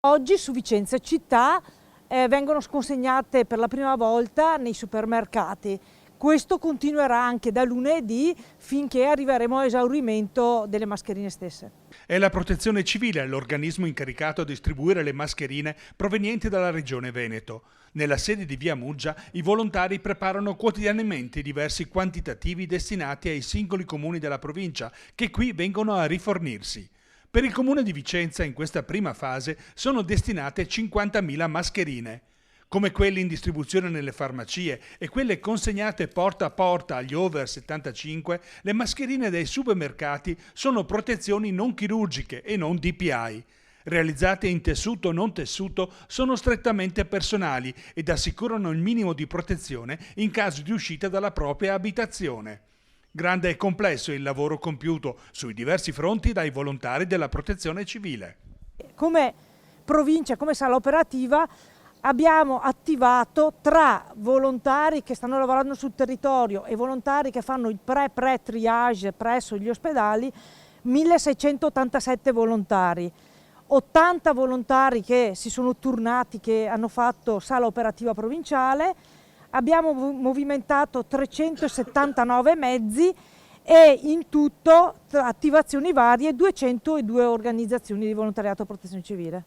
Oggi su Vicenza città vengono consegnate per la prima volta nei supermercati. Questo continuerà anche da lunedì finché arriveremo a esaurimento delle mascherine stesse. È la Protezione Civile l'organismo incaricato a distribuire le mascherine provenienti dalla Regione Veneto. Nella sede di Via Muggia i volontari preparano quotidianamente diversi quantitativi destinati ai singoli comuni della provincia che qui vengono a rifornirsi. Per il comune di Vicenza in questa prima fase sono destinate 50.000 mascherine. Come quelle in distribuzione nelle farmacie e quelle consegnate porta a porta agli over 75, le mascherine dei supermercati sono protezioni non chirurgiche e non DPI. Realizzate in tessuto o non tessuto, sono strettamente personali ed assicurano il minimo di protezione in caso di uscita dalla propria abitazione. Grande e complesso il lavoro compiuto sui diversi fronti dai volontari della Protezione Civile. Come provincia, come sala operativa, abbiamo attivato tra volontari che stanno lavorando sul territorio e volontari che fanno il pre-triage presso gli ospedali 1687 volontari. 80 volontari che si sono turnati, che hanno fatto sala operativa provinciale. Abbiamo movimentato 379 mezzi e in tutto, tra attivazioni varie, 202 organizzazioni di volontariato e protezione civile.